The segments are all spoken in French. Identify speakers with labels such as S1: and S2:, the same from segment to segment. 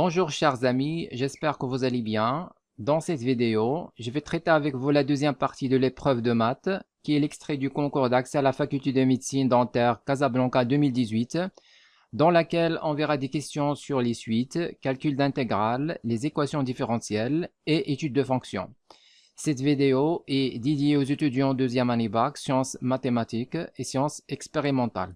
S1: Bonjour chers amis, j'espère que vous allez bien. Dans cette vidéo, je vais traiter avec vous la deuxième partie de l'épreuve de maths, qui est l'extrait du concours d'accès à la faculté de médecine dentaire Casablanca 2018, dans laquelle on verra des questions sur les suites, calcul d'intégrale, les équations différentielles et études de fonctions. Cette vidéo est dédiée aux étudiants deuxième année bac, sciences mathématiques et sciences expérimentales.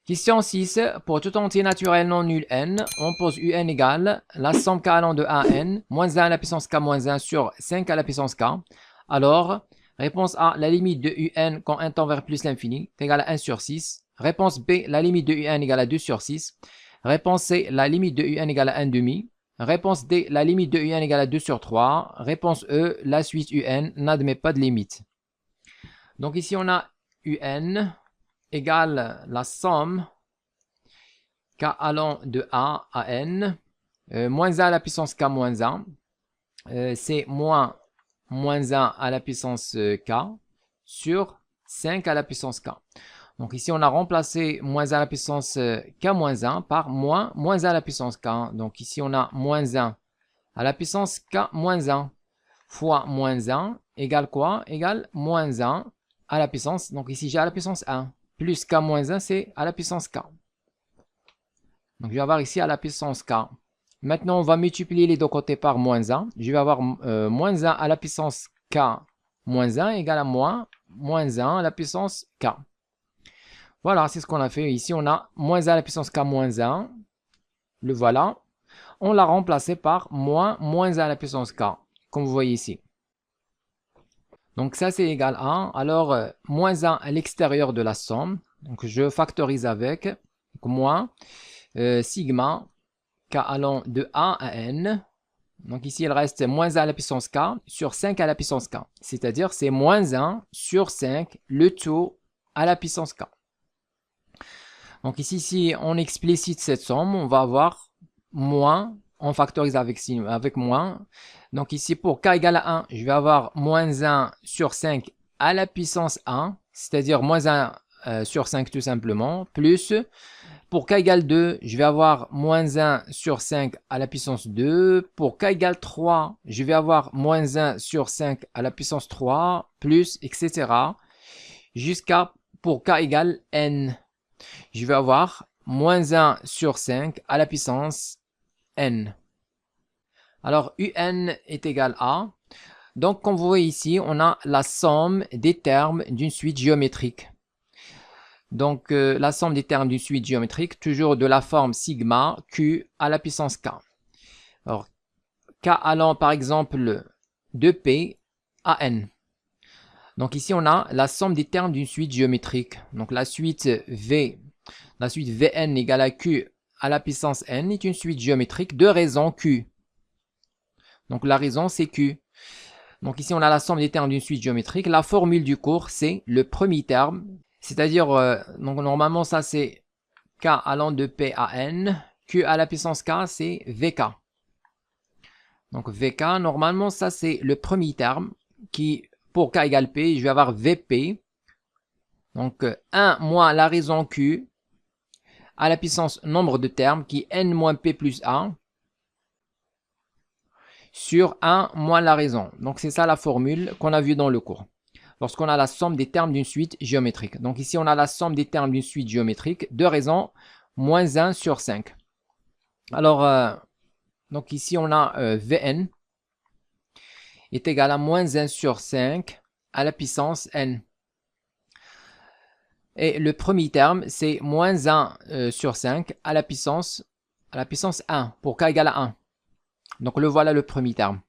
S1: Question 6. Pour tout entier naturel non nul n, on pose un égale la somme k allant de a à n, moins 1 à la puissance k moins 1 sur 5 à la puissance k. Alors, réponse A, la limite de un quand n tend vers plus l'infini est égale à 1 sur 6. Réponse B, la limite de un égale à 2 sur 6. Réponse C, la limite de un égale à 1 demi. Réponse D, la limite de un égale à 2 sur 3. Réponse E, la suite un n'admet pas de limite. Donc ici on a un égale la somme k allant de a à n, moins 1 à la puissance k moins 1, c'est moins 1 à la puissance k sur 5 à la puissance k. Donc ici on a remplacé moins 1 à la puissance k moins 1 par moins 1 à la puissance k. Donc ici on a moins 1 à la puissance k moins 1 fois moins 1 égale quoi? Égale moins 1 à la puissance, donc ici j'ai à la puissance 1, plus k moins 1 c'est à la puissance k. Donc je vais avoir ici à la puissance k. Maintenant on va multiplier les deux côtés par moins 1. Je vais avoir moins 1 à la puissance k moins 1 égale à moins 1 à la puissance k. Voilà, c'est ce qu'on a fait. Ici on a moins 1 à la puissance k moins 1. Le voilà. On l'a remplacé par moins 1 à la puissance k, comme vous voyez ici. Donc ça c'est égal à 1. Alors moins 1 à l'extérieur de la somme. Donc je factorise avec. Donc, moins sigma k allant de a à n. Donc ici il reste moins 1 à la puissance k sur 5 à la puissance k. C'est-à-dire c'est moins 1 sur 5 le tout à la puissance k. Donc ici si on explicite cette somme, on va avoir moins, on factorise avec moins. Donc ici pour k égale à 1, je vais avoir moins 1 sur 5 à la puissance 1, c'est-à-dire moins 1 sur 5 tout simplement, plus pour k égale 2, je vais avoir moins 1 sur 5 à la puissance 2. Pour k égale 3, je vais avoir moins 1 sur 5 à la puissance 3, plus, etc. Jusqu'à pour k égale n. Je vais avoir moins 1 sur 5 à la puissance n. Alors, un est égal à... Donc, comme vous voyez ici, on a la somme des termes d'une suite géométrique. Donc, la somme des termes d'une suite géométrique, toujours de la forme sigma q à la puissance k. Alors, k allant par exemple de p à n. Donc ici, on a la somme des termes d'une suite géométrique. Donc la suite Vn égale à q à la puissance n est une suite géométrique de raison q. Donc la raison, c'est q. Donc ici, on a la somme des termes d'une suite géométrique. La formule du cours, c'est le premier terme. C'est-à-dire, donc normalement, ça c'est k allant de p à n. Q à la puissance k, c'est vk. Donc vk, normalement, ça c'est le premier terme qui, pour k égale p, je vais avoir vp. Donc 1 moins la raison q à la puissance nombre de termes qui est n moins p plus 1 sur 1 moins la raison. Donc c'est ça la formule qu'on a vue dans le cours. Lorsqu'on a la somme des termes d'une suite géométrique. Donc ici, on a la somme des termes d'une suite géométrique de raison moins 1 sur 5. Alors, donc ici, on a Vn est égal à moins 1 sur 5 à la puissance n. Et le premier terme, c'est moins 1 sur 5 à la puissance 1, pour k égale à 1. Donc le voilà le premier terme.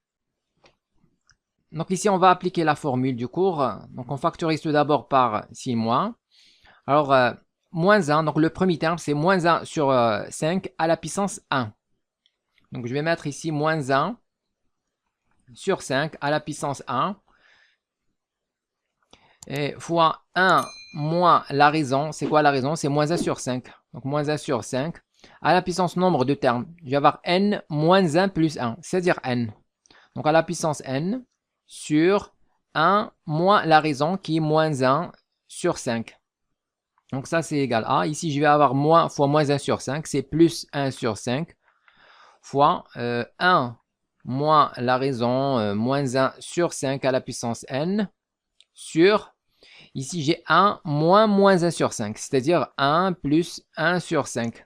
S1: Donc ici, on va appliquer la formule du cours. Donc on factorise tout d'abord par signe moins. Alors, moins 1, donc le premier terme, c'est moins 1 sur 5 à la puissance 1. Donc je vais mettre ici moins 1 sur 5 à la puissance 1. Et fois 1 moins la raison. C'est quoi la raison? C'est moins 1 sur 5. Donc moins 1 sur 5 à la puissance nombre de termes. Je vais avoir n moins 1 plus 1, c'est-à-dire n. Donc à la puissance n sur 1 moins la raison qui est moins 1 sur 5. Donc ça c'est égal à, ici je vais avoir moins fois moins 1 sur 5, c'est plus 1 sur 5, fois 1 moins la raison moins 1 sur 5 à la puissance n sur, ici j'ai 1 moins 1 sur 5, c'est-à-dire 1 plus 1 sur 5.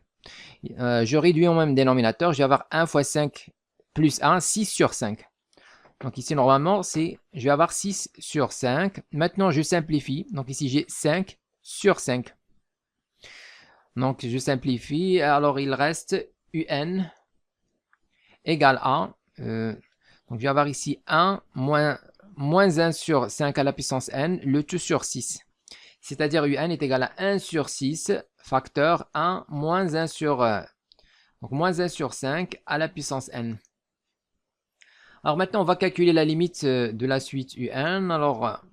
S1: Je réduis au même dénominateur, je vais avoir 1 fois 5 plus 1, 6 sur 5. Donc ici, normalement, je vais avoir 6 sur 5. Maintenant, je simplifie. Donc ici, j'ai 5 sur 5. Donc, je simplifie. Alors, il reste un égale à. Donc, je vais avoir ici 1 moins 1 sur 5 à la puissance n, le tout sur 6. C'est-à-dire un est égal à 1 sur 6, facteur 1 moins 1 sur, donc moins 1 sur 5 à la puissance n. Alors maintenant, on va calculer la limite de la suite un. Alors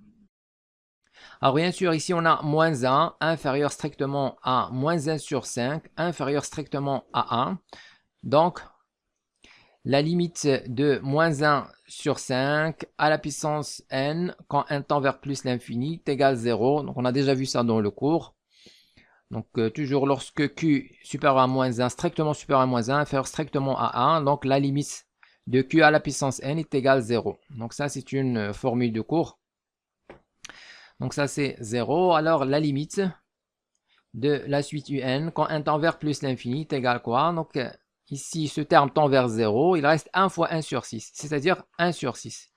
S1: bien sûr, ici, on a moins 1 inférieur strictement à moins 1 sur 5, inférieur strictement à 1. Donc, la limite de moins 1 sur 5 à la puissance n, quand n tend vers plus l'infini, est égal à 0. Donc, on a déjà vu ça dans le cours. Donc, toujours lorsque q supérieur à moins 1, strictement supérieur à moins 1, inférieur strictement à 1, donc la limite de q à la puissance n est égale à 0. Donc ça, c'est une formule de cours. Donc ça, c'est 0. Alors, la limite de la suite un, quand n tend vers plus l'infini, est égal à quoi? Donc, ici, ce terme tend vers 0. Il reste 1 fois 1 sur 6, c'est-à-dire 1 sur 6.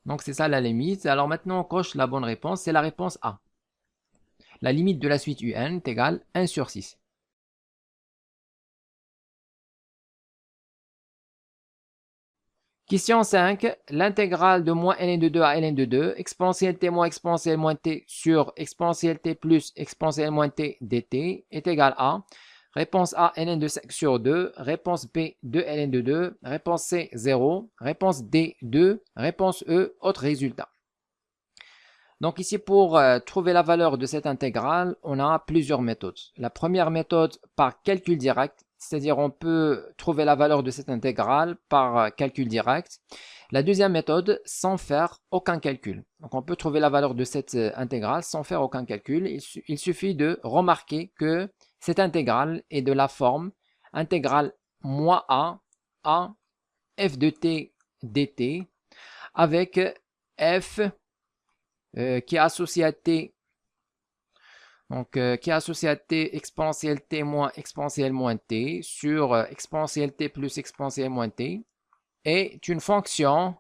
S1: Donc, c'est ça la limite. Alors, maintenant, on coche la bonne réponse. C'est la réponse A. La limite de la suite un est égale à 1 sur 6. Question 5. L'intégrale de moins ln de 2 à ln de 2, exponentielle t moins exponentielle moins t sur exponentielle t plus exponentielle moins t dt est égale à réponse A, ln de 5 sur 2, réponse B, 2 ln de 2, réponse C, 0, réponse D, 2, réponse E, autre résultat. Donc ici, pour trouver la valeur de cette intégrale, on a plusieurs méthodes. La première méthode par calcul direct, c'est-à-dire on peut trouver la valeur de cette intégrale par calcul direct. La deuxième méthode, sans faire aucun calcul. Donc on peut trouver la valeur de cette intégrale sans faire aucun calcul. Il suffit de remarquer que cette intégrale est de la forme intégrale moins a f de t dt avec f qui est associé à t, donc qui est associé à t exponentielle t moins exponentielle moins t sur exponentielle t plus exponentielle moins t est une fonction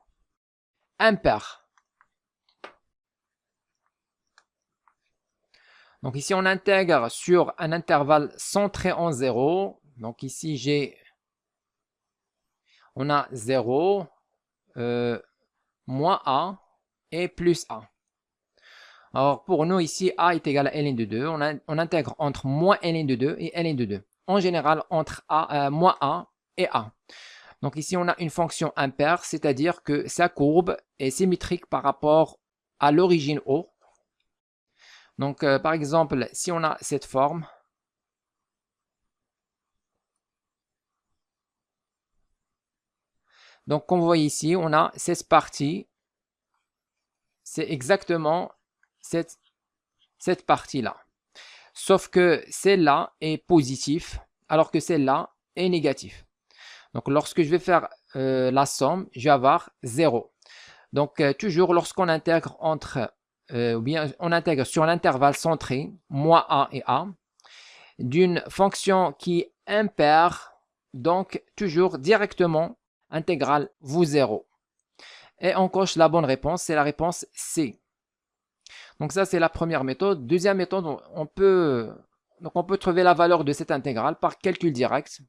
S1: impaire. Donc ici on intègre sur un intervalle centré en 0. Donc ici on a 0, moins a et plus a. Alors, pour nous, ici, A est égal à ln de 2. On intègre entre moins ln de 2 et ln de 2. En général, entre moins A et A. Donc ici, on a une fonction impaire, c'est-à-dire que sa courbe est symétrique par rapport à l'origine O. Donc, par exemple, si on a cette forme, donc comme vous voyez ici, on a cette partie. C'est exactement cette partie-là. Sauf que celle-là est positive, alors que celle-là est négative. Donc, lorsque je vais faire la somme, je vais avoir 0. Donc, toujours lorsqu'on intègre ou bien on intègre sur l'intervalle centré, moins a et a, d'une fonction qui est impaire, donc toujours directement intégrale vaut 0. Et on coche la bonne réponse, c'est la réponse C. Donc ça, c'est la première méthode. Deuxième méthode, on peut trouver la valeur de cette intégrale par calcul direct.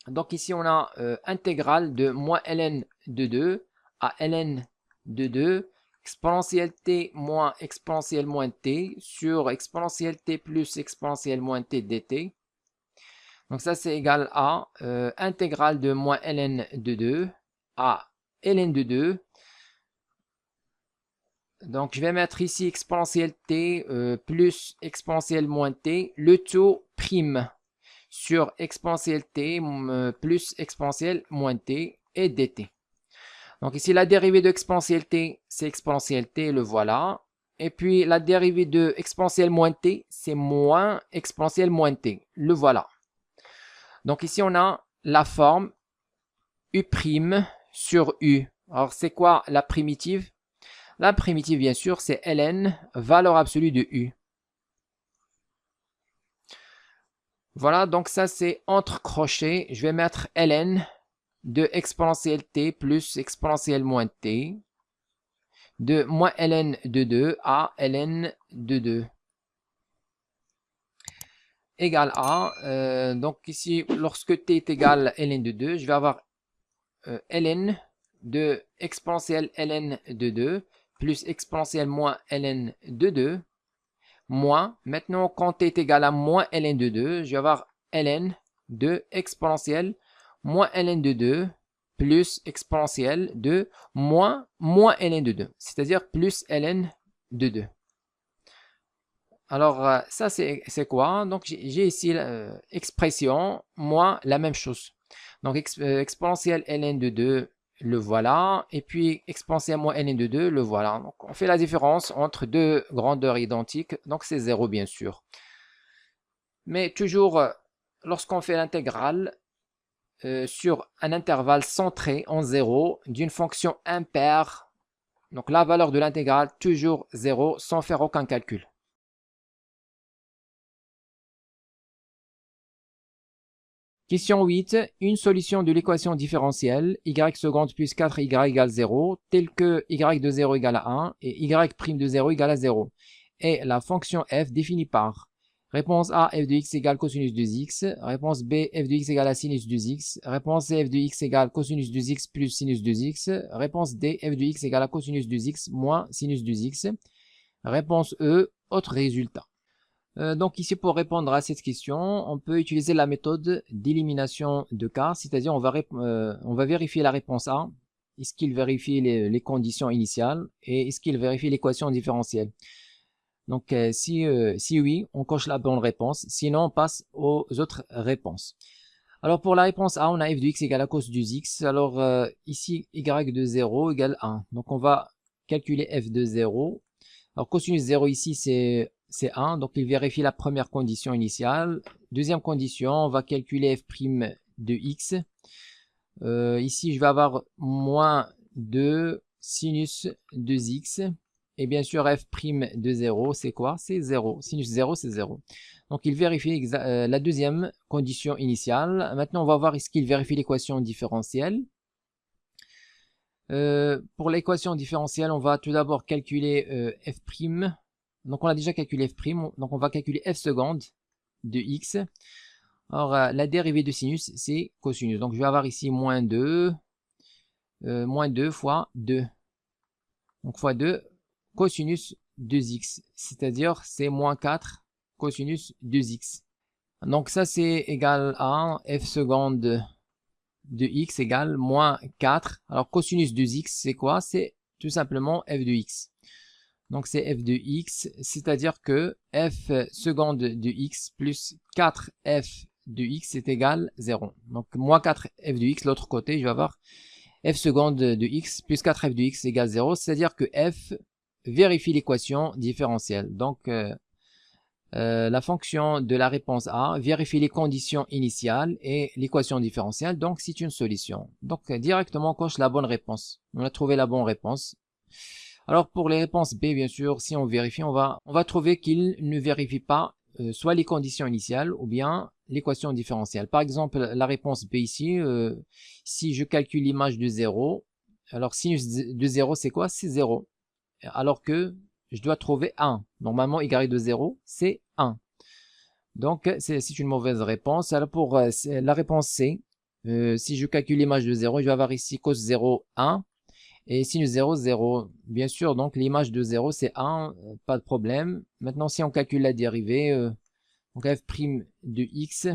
S1: Donc ici, on a intégrale de moins ln de 2 à ln de 2, exponentielle t moins exponentielle moins t sur exponentielle t plus exponentielle moins t dt. Donc ça, c'est égal à intégrale de moins ln de 2 à ln de 2. Donc, je vais mettre ici exponentielle t plus exponentielle moins t, le tout prime sur exponentielle t plus exponentielle moins t et dt. Donc ici, la dérivée de exponentielle t, c'est exponentielle t, le voilà. Et puis, la dérivée de exponentielle moins t, c'est moins exponentielle moins t, le voilà. Donc ici, on a la forme U' sur U. Alors, c'est quoi la primitive? La primitive, bien sûr, c'est ln, valeur absolue de U. Voilà, donc ça, c'est entre crochets. Je vais mettre ln de exponentielle t plus exponentielle moins t de moins ln de 2 à ln de 2 égale à. Donc ici, lorsque t est égal à ln de 2, je vais avoir ln de exponentielle ln de 2 plus exponentielle moins ln de 2 moins, maintenant quand t est égal à moins ln de 2, je vais avoir ln de exponentielle moins ln de 2 plus exponentielle de moins ln de 2, c'est-à-dire plus ln de 2. Alors, ça, c'est quoi? Donc, j'ai ici expression moins la même chose. Donc, exponentielle ln de 2, le voilà. Et puis, exponentielle moins ln de 2, le voilà. Donc, on fait la différence entre deux grandeurs identiques. Donc, c'est 0, bien sûr. Mais toujours, lorsqu'on fait l'intégrale sur un intervalle centré en 0 d'une fonction impaire, donc la valeur de l'intégrale, toujours 0, sans faire aucun calcul. Question 8. Une solution de l'équation différentielle y seconde plus 4y égale 0, telle que y de 0 égale à 1 et y' de 0 égale à 0, est la fonction f définie par réponse A, f de x égale cosinus de x, réponse B, f de x égale à sinus de x, réponse C, f de x égale cosinus de x plus sinus de x, réponse D, f de x égale à cosinus de x moins sinus de x, réponse E, autre résultat. Donc ici, pour répondre à cette question, on peut utiliser la méthode d'élimination de cas, c'est-à-dire on va vérifier la réponse A, est-ce qu'il vérifie les conditions initiales et est-ce qu'il vérifie l'équation différentielle. Donc si oui, on coche la bonne réponse, sinon on passe aux autres réponses. Alors pour la réponse A, on a f de x égale à cos de x, alors ici y de 0 égale 1, donc on va calculer f de 0. Alors cosinus 0 ici c'est 1, donc il vérifie la première condition initiale. Deuxième condition, on va calculer f' de x. Ici, je vais avoir moins 2 sinus de x. Et bien sûr, f' de 0, c'est quoi? C'est 0. Sinus 0, c'est 0. Donc, il vérifie la deuxième condition initiale. Maintenant, on va voir est-ce qu'il vérifie l'équation différentielle. Pour l'équation différentielle, on va tout d'abord calculer f'. Donc on a déjà calculé f', donc on va calculer f seconde de x. Alors la dérivée de sinus, c'est cosinus. Donc je vais avoir ici moins 2 fois 2. Donc fois 2 cosinus 2x, c'est-à-dire c'est moins 4 cosinus 2x. Donc ça c'est égal à f seconde de x égale moins 4. Alors cosinus 2x, c'est quoi? C'est tout simplement f de x. Donc c'est f de x, c'est-à-dire que f seconde de x plus 4f de x est égal 0. Donc moins 4f de x, l'autre côté, je vais avoir f seconde de x plus 4f de x égale 0, c'est-à-dire que f vérifie l'équation différentielle. Donc la fonction de la réponse A vérifie les conditions initiales et l'équation différentielle, donc c'est une solution. Donc directement on coche la bonne réponse. On a trouvé la bonne réponse. Alors pour les réponses B, bien sûr, si on vérifie, on va trouver qu'il ne vérifie pas soit les conditions initiales ou bien l'équation différentielle. Par exemple, la réponse B ici, si je calcule l'image de 0, alors sinus de 0 c'est quoi? C'est 0. Alors que je dois trouver 1. Normalement, y de 0, c'est 1. Donc, c'est une mauvaise réponse. Alors, pour la réponse C, si je calcule l'image de 0, je vais avoir ici cos 0, 1. Et sinus 0, 0. Bien sûr, donc l'image de 0, c'est 1. Pas de problème. Maintenant, si on calcule la dérivée, donc f' de x,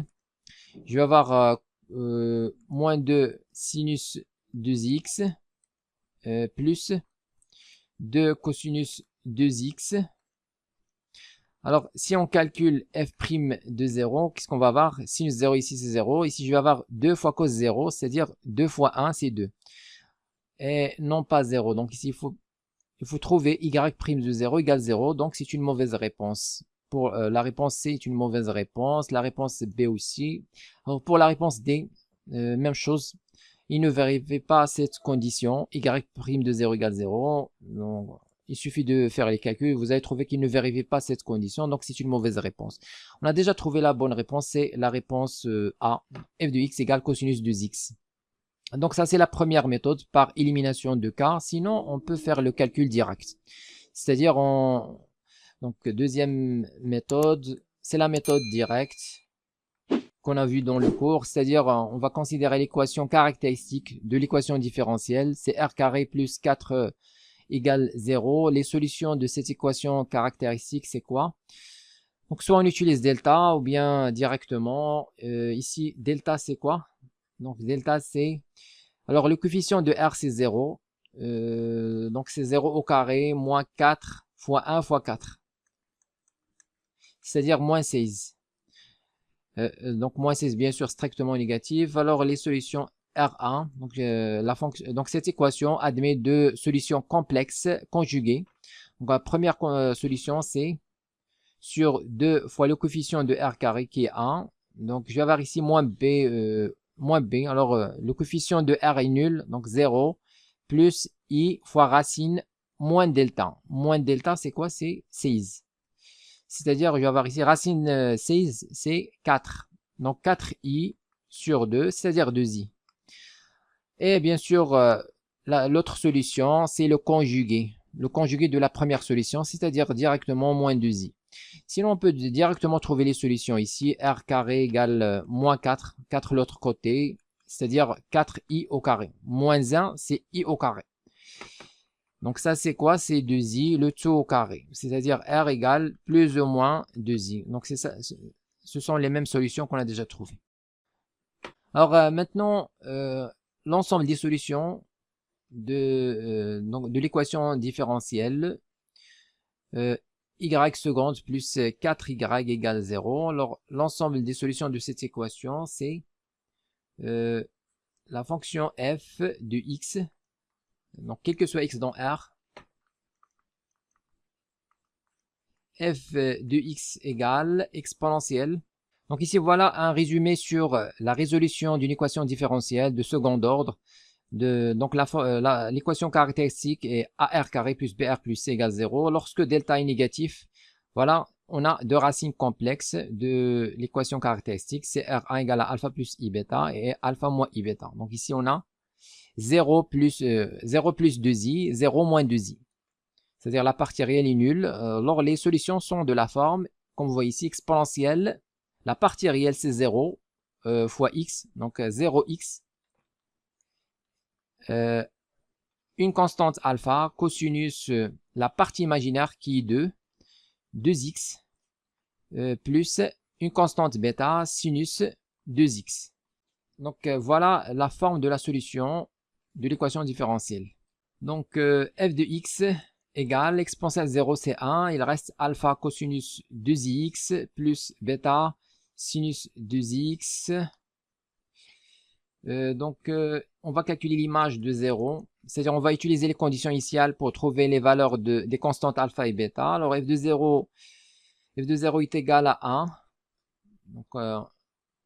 S1: je vais avoir moins 2 sinus 2x plus 2 cosinus 2x. Alors, si on calcule f' de 0, qu'est-ce qu'on va avoir? Sinus 0 ici, c'est 0. Ici, je vais avoir 2 fois cos 0, c'est-à-dire 2 fois 1, c'est 2. Et non pas 0. Donc ici, il faut trouver y' de 0 égale 0. Donc, c'est une mauvaise réponse. Pour la réponse C, c'est une mauvaise réponse. La réponse B aussi. Alors, pour la réponse D, même chose. Il ne vérifie pas cette condition, y' de 0 égale 0. Donc, il suffit de faire les calculs, vous allez trouver qu'il ne vérifie pas cette condition, donc c'est une mauvaise réponse. On a déjà trouvé la bonne réponse, c'est la réponse A, f de x égale cosinus de x. Donc ça, c'est la première méthode par élimination de cas. Sinon, on peut faire le calcul direct. C'est-à-dire, donc deuxième méthode, c'est la méthode directe qu'on a vu dans le cours, c'est-à-dire on va considérer l'équation caractéristique de l'équation différentielle, c'est r carré plus 4 égale 0. Les solutions de cette équation caractéristique, c'est quoi? Donc soit on utilise delta ou bien directement, ici delta c'est quoi? Donc delta c'est, alors le coefficient de r c'est 0, donc c'est 0 au carré moins 4 fois 1 fois 4, c'est-à-dire moins 16. Donc moins 16 bien sûr strictement négative. Alors les solutions R1, donc cette équation admet deux solutions complexes conjuguées. Donc la première solution c'est sur 2 fois le coefficient de R carré qui est 1. Donc je vais avoir ici moins B. Alors le coefficient de R est nul, donc 0, plus I fois racine moins delta. Moins delta c'est quoi? C'est 16. C'est-à-dire, je vais avoir ici racine 16, c'est 4. Donc 4i sur 2, c'est-à-dire 2i. Et bien sûr, l'autre solution, c'est le conjugué. Le conjugué de la première solution, c'est-à-dire directement moins 2i. Sinon, on peut directement trouver les solutions ici. R carré égale moins 4, 4 l'autre côté, c'est-à-dire 4i au carré. Moins 1, c'est i au carré. Donc ça c'est quoi? C'est 2i, le tout au carré. C'est-à-dire r égale plus ou moins 2i. Donc c'est ça, ce sont les mêmes solutions qu'on a déjà trouvées. Alors maintenant, l'ensemble des solutions de l'équation différentielle y seconde plus 4y égale 0. Alors l'ensemble des solutions de cette équation, c'est la fonction f de x. Donc, quel que soit x dans R, f de x égale exponentielle. Donc ici, voilà un résumé sur la résolution d'une équation différentielle de second ordre. Donc l'équation caractéristique est AR carré plus BR plus C égale 0. Lorsque delta est négatif, voilà, on a deux racines complexes de l'équation caractéristique. C'est R1 égale à alpha plus I bêta et alpha moins I bêta. Donc ici, on a 0 plus 2i, 0 moins 2i. C'est-à-dire la partie réelle est nulle. Alors les solutions sont de la forme, comme vous voyez ici, exponentielle. La partie réelle c'est 0 fois x, donc 0x. Une constante alpha, cosinus, la partie imaginaire qui est 2x, plus une constante bêta, sinus 2x. Donc voilà la forme de la solution de l'équation différentielle. Donc f de x égale exponentielle 0 c'est 1, il reste alpha cosinus 2x plus bêta sinus 2x. On va calculer l'image de 0, c'est-à-dire on va utiliser les conditions initiales pour trouver les valeurs des constantes alpha et bêta. Alors f de 0 est égal à 1. Donc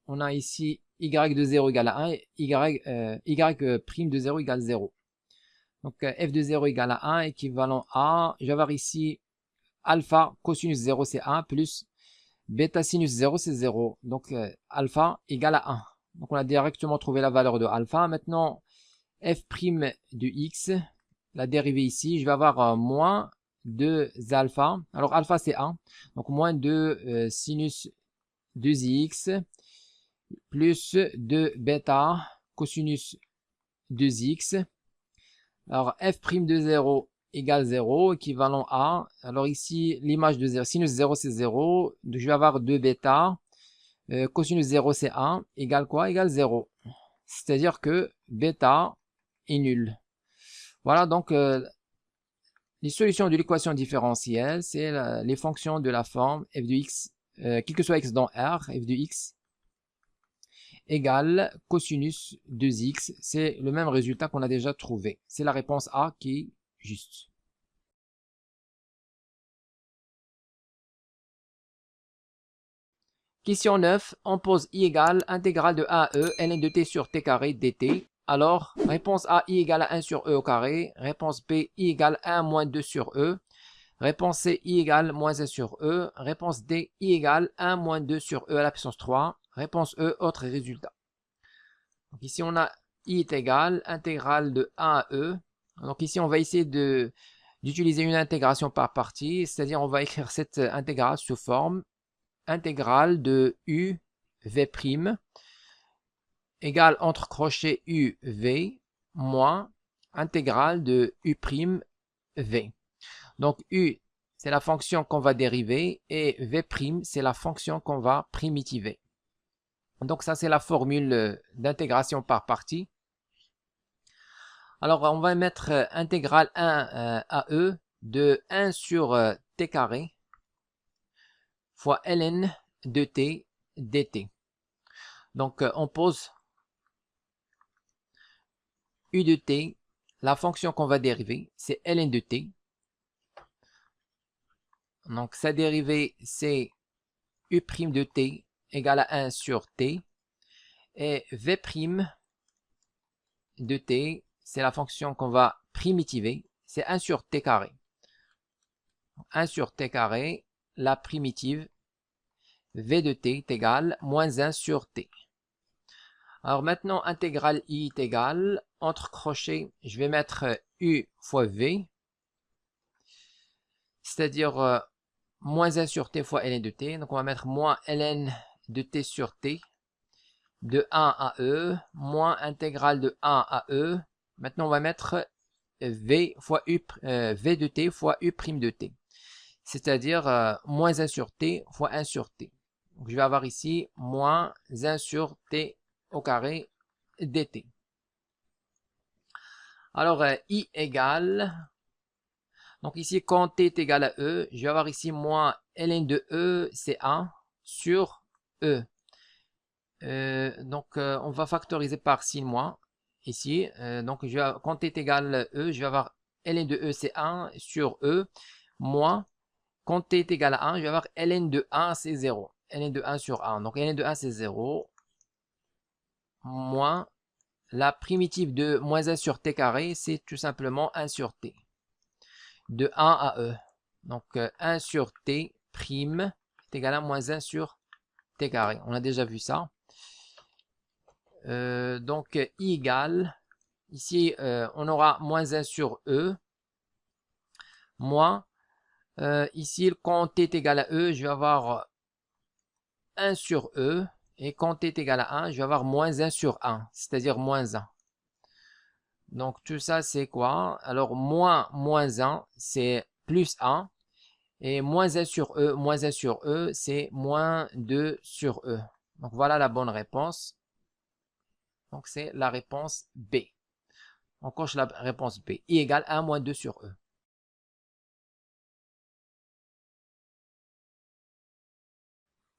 S1: on a ici y de 0 égale à 1 et y prime de 0 égale 0. Donc f de 0 égale à 1 équivalent à, je vais avoir ici alpha cosinus 0 c'est 1 plus bêta sinus 0 c'est 0. Donc alpha égale à 1. Donc on a directement trouvé la valeur de alpha. Maintenant f' de x, la dérivée ici, je vais avoir moins 2 alpha. Alors alpha c'est 1. Donc moins 2 sinus 2x plus 2 bêta cosinus 2x. Alors f' de 0 égale 0, équivalent à, alors ici l'image de 0, sinus 0 c'est 0, donc je vais avoir 2 bêta, cosinus 0 c'est 1, égale quoi? Égale 0. C'est-à-dire que bêta est nul. Voilà donc les solutions de l'équation différentielle, c'est les fonctions de la forme f de x, quel que soit x dans R, f de x égale cosinus 2x. C'est le même résultat qu'on a déjà trouvé. C'est la réponse A qui est juste. Question 9, on pose i égale intégrale de a à e, ln de t sur t carré dt. Alors, réponse A, i égale à 1 sur e au carré. Réponse B, i égale 1 moins 2 sur e. Réponse C, i égale moins 1 sur e. Réponse D, i égale 1 moins 2 sur e à la puissance 3. Réponse E, autre résultat. Donc ici, on a i est égal, intégrale de a à e. Donc ici, on va essayer d'utiliser une intégration par partie, c'est-à-dire on va écrire cette intégrale sous forme intégrale de u v' égale entre crochets u v moins intégrale de u' v. Donc u, c'est la fonction qu'on va dériver et v', c'est la fonction qu'on va primitiver. Donc ça, c'est la formule d'intégration par partie. Alors, on va mettre intégrale 1 à e de 1 sur t carré fois ln de t dt. Donc, on pose u de t, la fonction qu'on va dériver, c'est ln de t. Donc, sa dérivée, c'est u' de t égale à 1 sur t. Et v' de t, c'est la fonction qu'on va primitiver, c'est 1 sur t carré. 1 sur t carré, la primitive, v de t est égale moins 1 sur t. Alors maintenant, intégrale i est égale, entre crochets, je vais mettre u fois v, c'est-à-dire moins 1 sur t fois ln de t. Donc on va mettre moins ln de t sur t, de 1 à e, moins intégrale de 1 à e. Maintenant, on va mettre v fois u, v de t fois u' de t, c'est-à-dire moins 1 sur t fois 1 sur t. Donc, je vais avoir ici moins 1 sur t au carré dt. Alors, i égale, donc ici, quand t est égal à e, je vais avoir ici moins ln de e, c'est 1 sur e. On va factoriser par sin moins ici. Donc, quand t est égal à e, je vais avoir ln de e, c'est 1 sur e, moins, quand t est égal à 1, je vais avoir ln de 1, c'est 0. ln de 1 sur 1. Donc, ln de 1, c'est 0, moins la primitive de moins 1 sur t carré, c'est tout simplement 1 sur t. De 1 à e. Donc, 1 sur t prime est égal à moins 1 sur t carré. On a déjà vu ça. Donc, i égale, ici, on aura moins 1 sur e, moins, ici, quand t est égal à e, je vais avoir 1 sur e, et quand t est égal à 1, je vais avoir moins 1 sur 1, c'est-à-dire moins 1. Donc, tout ça, c'est quoi? Alors, moins 1, c'est plus 1, et moins 1 sur e, c'est moins 2 sur e. Donc, voilà la bonne réponse. Donc, c'est la réponse B. On coche la réponse B. I égale 1 moins 2 sur E.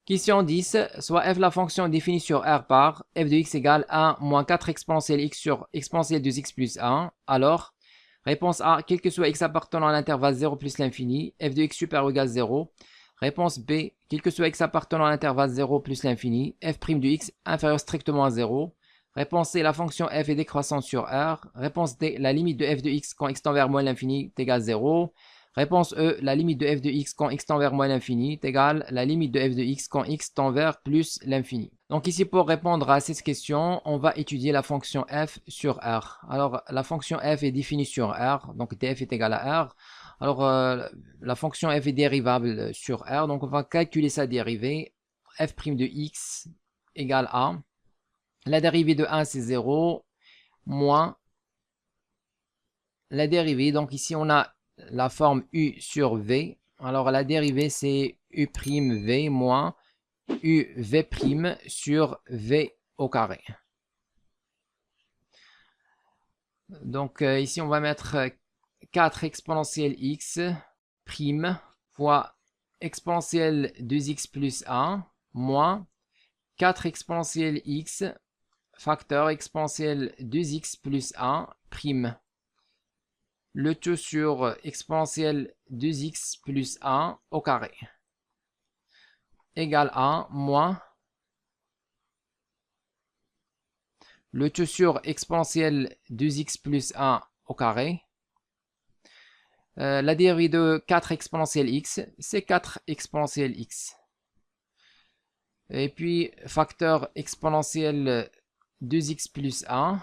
S1: Question 10. Soit f la fonction définie sur R par f de x égale 1 moins 4 exponentielle x sur exponentielle de x plus 1. Alors, réponse A, quel que soit x appartenant à l'intervalle 0 plus l'infini, f de x supérieur ou égal 0. Réponse B, quel que soit x appartenant à l'intervalle 0 plus l'infini, f' de x inférieur strictement à 0. Réponse C, la fonction f est décroissante sur R. Réponse D, la limite de f de x quand x tend vers moins l'infini est égale 0. Réponse E, la limite de f de x quand x tend vers moins l'infini est égale la limite de f de x quand x tend vers plus l'infini. Donc ici, pour répondre à cette question, on va étudier la fonction f sur R. Alors, la fonction f est définie sur R, donc df est égal à R. Alors, la fonction f est dérivable sur R, donc on va calculer sa dérivée. f' de x égale a. La dérivée de 1, c'est 0, moins la dérivée. Donc ici, on a la forme u sur v. Alors, la dérivée, c'est u'v moins uv' sur v au carré. Donc, ici, on va mettre 4 exponentielle x prime fois exponentielle 2x plus 1 moins 4 exponentielle x facteur exponentielle 2x plus 1 prime. Le tout sur exponentielle 2x plus 1 au carré. égale à moins le tout sur exponentielle 2x plus 1 au carré. La dérivée de 4 exponentielle x, c'est 4 exponentielle x. Et puis, facteur exponentiel 2x plus 1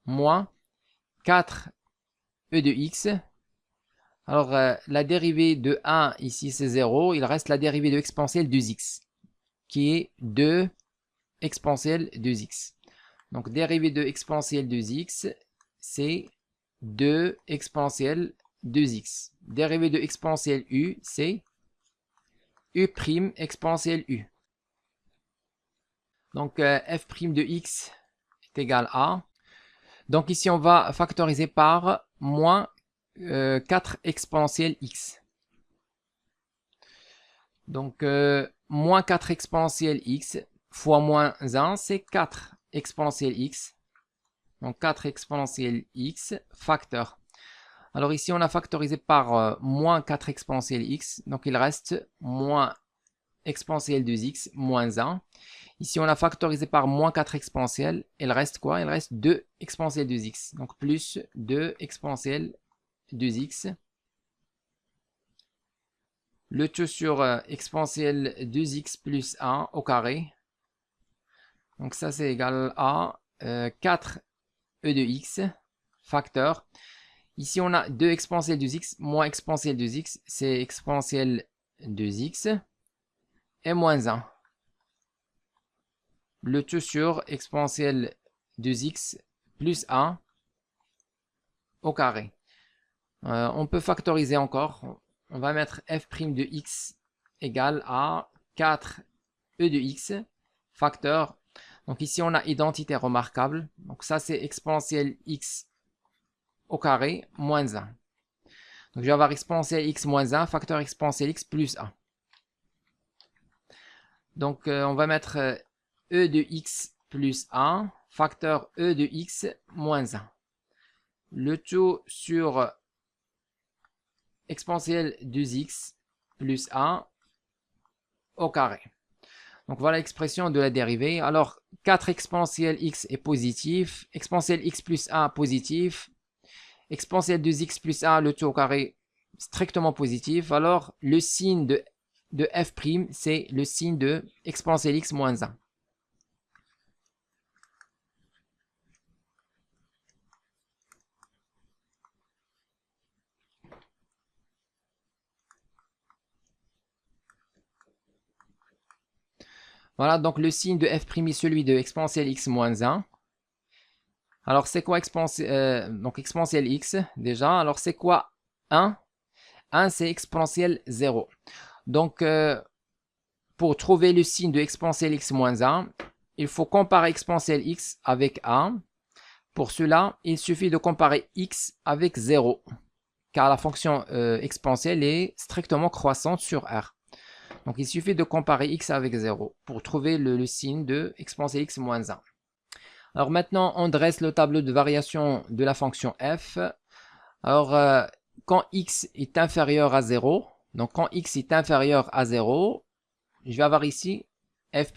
S1: moins 4 e de x. Alors, la dérivée de 1 ici, c'est 0. Il reste la dérivée de exponentielle 2x, qui est 2 exponentielle 2x. Donc, dérivée de exponentielle 2x, c'est 2 exponentielle 2x. Dérivée de exponentielle u, c'est u' exponentielle u. Donc, f' de x est égal à... Donc, ici, on va factoriser par moins 4 exponentielle x. Donc, moins 4 exponentielle x fois moins 1, c'est 4 exponentielle x. Donc, 4 exponentielle x facteur. Alors, ici, on a factorisé par moins 4 exponentielle x. Donc, il reste moins exponentielle 2x moins 1. Ici, on a factorisé par moins 4 exponentielle. Il reste quoi? Il reste 2 exponentielle 2x. Donc, plus 2 exponentielle 2x. Le tout sur exponentielle 2x plus 1 au carré. Donc, ça, c'est égal à 4 e de x facteur. Ici, on a 2 exponentielle 2x moins exponentielle 2x. C'est exponentielle 2x et moins 1. Le tout sur exponentielle 2x plus 1 au carré. On peut factoriser encore. On va mettre f' de x égale à 4 e de x facteur. Donc ici, on a identité remarquable. Donc ça, c'est exponentielle x au carré moins 1. Donc je vais avoir exponentielle x moins 1, facteur exponentielle x plus 1. Donc on va mettre e de x plus 1, facteur e de x moins 1. Le tout sur exponentielle 2x plus 1 au carré. Donc voilà l'expression de la dérivée. Alors 4 exponentielle x est positif, exponentielle x plus 1 positif, exponentielle 2x plus 1 le tout au carré strictement positif. Alors le signe de f', c'est le signe de exponentielle x moins 1. Voilà, donc le signe de f' est celui de exponentielle x moins 1. Alors, c'est quoi donc exponentielle x déjà? Alors, c'est quoi 1? 1, c'est exponentielle 0. Donc, pour trouver le signe de exponentielle x moins 1, il faut comparer exponentielle x avec 1. Pour cela, il suffit de comparer x avec 0, car la fonction exponentielle est strictement croissante sur R. Donc, il suffit de comparer x avec 0 pour trouver le signe de exponentielle x moins 1. Alors maintenant, on dresse le tableau de variation de la fonction f. Alors, quand x est inférieur à 0, donc quand x est inférieur à 0, je vais avoir ici f'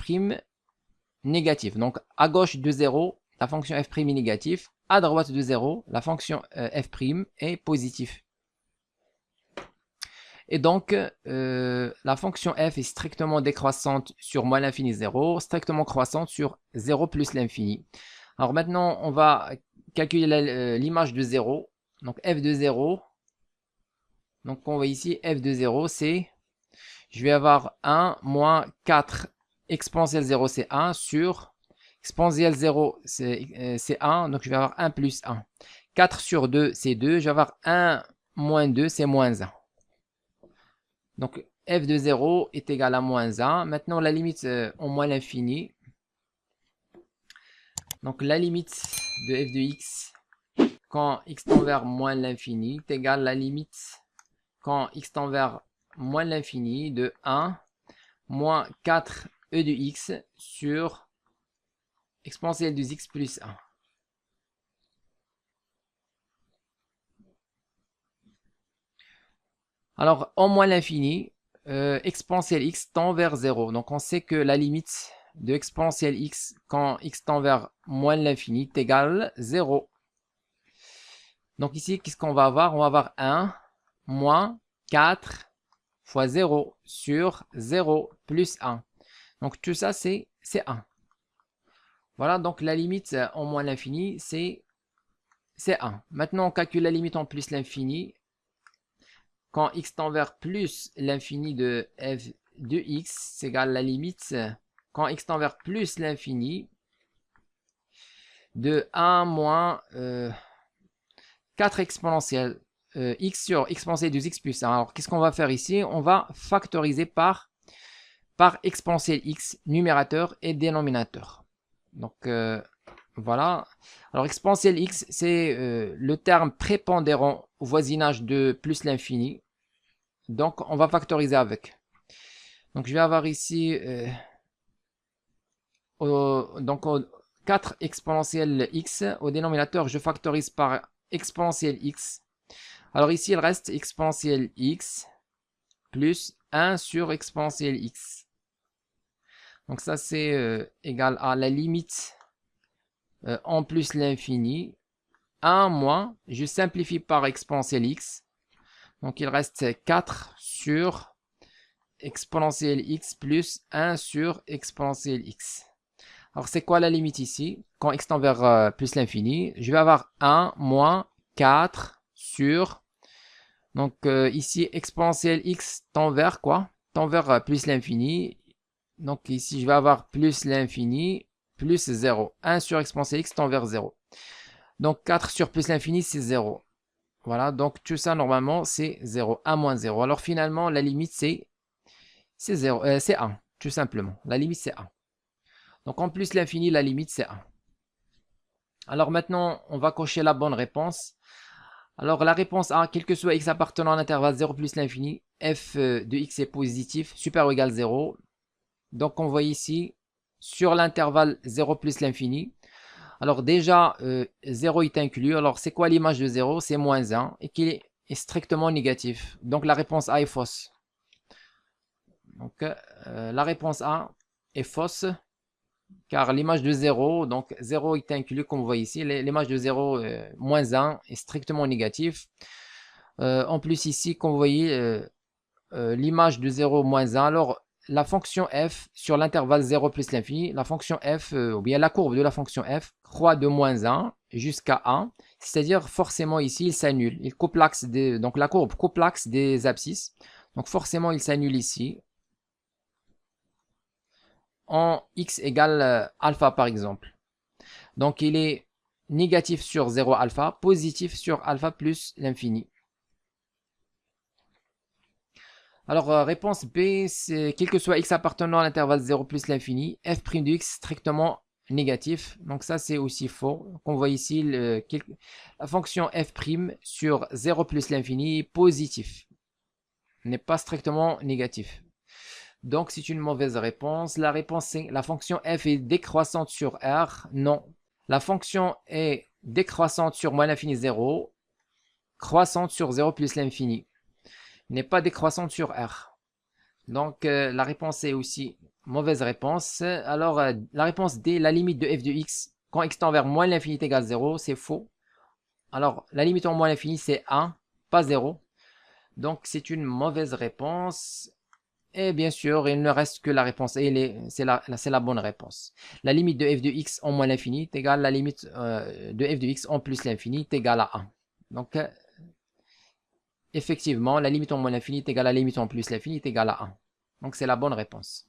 S1: négatif. Donc, à gauche de 0, la fonction f' est négative. À droite de 0, la fonction f' est positive. Et donc, la fonction f est strictement décroissante sur moins l'infini 0, strictement croissante sur 0 plus l'infini. Alors maintenant, on va calculer l'image de 0. Donc f de 0. Donc on voit ici f de 0, c'est, je vais avoir 1 moins 4 exponentielle 0, c'est 1 sur exponentielle 0, c'est 1. Donc je vais avoir 1 plus 1. 4 sur 2, c'est 2. Je vais avoir 1 moins 2, c'est moins 1. Donc, f de 0 est égal à moins 1. Maintenant, la limite au moins l'infini. Donc, la limite de f de x quand x tend vers moins l'infini est égale à la limite quand x tend vers moins l'infini de 1 moins 4 e de x sur exponentielle de x plus 1. Alors, en moins l'infini, exponentielle x tend vers 0. Donc on sait que la limite de exponentielle x quand x tend vers moins l'infini est égale 0. Donc ici, qu'est-ce qu'on va avoir? On va avoir 1 moins 4 fois 0 sur 0 plus 1. Donc tout ça, c'est 1. Voilà, donc la limite en moins l'infini, c'est 1. Maintenant, on calcule la limite en plus l'infini. Quand x tend vers plus l'infini de f de x, c'est égal à la limite quand x tend vers plus l'infini de 1 moins 4 exponentielle x sur exponentielle de x plus 1. Alors, qu'est-ce qu'on va faire ici? On va factoriser par exponentielle x, numérateur et dénominateur. Donc, voilà. Alors, exponentielle x, c'est le terme prépondérant au voisinage de plus l'infini. Donc, on va factoriser avec. Donc, je vais avoir ici donc 4 exponentielle x. Au dénominateur, je factorise par exponentielle x. Alors ici, il reste exponentielle x plus 1 sur exponentielle x. Donc ça, c'est égal à la limite en plus l'infini. 1 moins, je simplifie par exponentielle x. Donc il reste 4 sur exponentielle x plus 1 sur exponentielle x. Alors c'est quoi la limite ici? Quand x tend vers plus l'infini, je vais avoir 1 moins 4 sur... Donc ici, exponentielle x tend vers quoi? Tend vers plus l'infini. Donc ici, je vais avoir plus l'infini plus 0. 1 sur exponentielle x tend vers 0. Donc 4 sur plus l'infini, c'est 0. Voilà, donc tout ça, normalement, c'est 0. 1 moins 0. Alors finalement, la limite, c'est 0, c'est 1, tout simplement. La limite, c'est 1. Donc en plus l'infini, la limite, c'est 1. Alors maintenant, on va cocher la bonne réponse. Alors la réponse A, quel que soit x appartenant à l'intervalle 0 plus l'infini, f de x est positif, supérieur ou égal 0. Donc on voit ici, sur l'intervalle 0 plus l'infini, alors déjà 0 est inclus. Alors c'est quoi l'image de 0? C'est moins 1 et qui est strictement négatif. Donc la réponse A est fausse. Donc la réponse A est fausse. Car l'image de 0, donc 0 est inclus comme vous voyez ici, l'image de 0, moins 1 est strictement négatif. En plus ici, comme vous voyez, l'image de 0 moins 1, alors la fonction f sur l'intervalle 0 plus l'infini, la fonction f, ou bien la courbe de la fonction f, croît de moins 1 jusqu'à 1, c'est-à-dire forcément ici, il s'annule. Il coupe l'axe donc la courbe coupe l'axe des abscisses, donc forcément il s'annule ici en x égale alpha par exemple. Donc il est négatif sur 0 alpha, positif sur alpha plus l'infini. Alors réponse B, c'est quel que soit x appartenant à l'intervalle 0 plus l'infini, f' de x strictement négatif. Donc ça c'est aussi faux. On voit ici la fonction f' sur 0 plus l'infini est positif, n'est pas strictement négatif. Donc c'est une mauvaise réponse. La réponse c'est la fonction f est décroissante sur R. Non. La fonction est décroissante sur moins l'infini 0, croissante sur 0 plus l'infini. N'est pas décroissante sur R. Donc la réponse est aussi mauvaise réponse. Alors la réponse D, la limite de f de x quand x tend vers moins l'infini égale 0, c'est faux. Alors la limite en moins l'infini c'est 1, pas 0. Donc c'est une mauvaise réponse. Et bien sûr, il ne reste que la réponse et c'est la bonne réponse. La limite de f de x en moins l'infini est égale à la limite de f de x en plus l'infini est égale à 1. Donc, effectivement, la limite en moins l'infini est égale à la limite en plus l'infini est égale à 1. Donc, c'est la bonne réponse.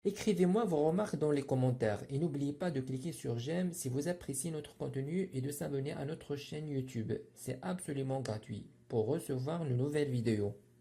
S2: Écrivez-moi vos remarques dans les commentaires et n'oubliez pas de cliquer sur j'aime si vous appréciez notre contenu et de s'abonner à notre chaîne YouTube. C'est absolument gratuit pour recevoir de nouvelles vidéos.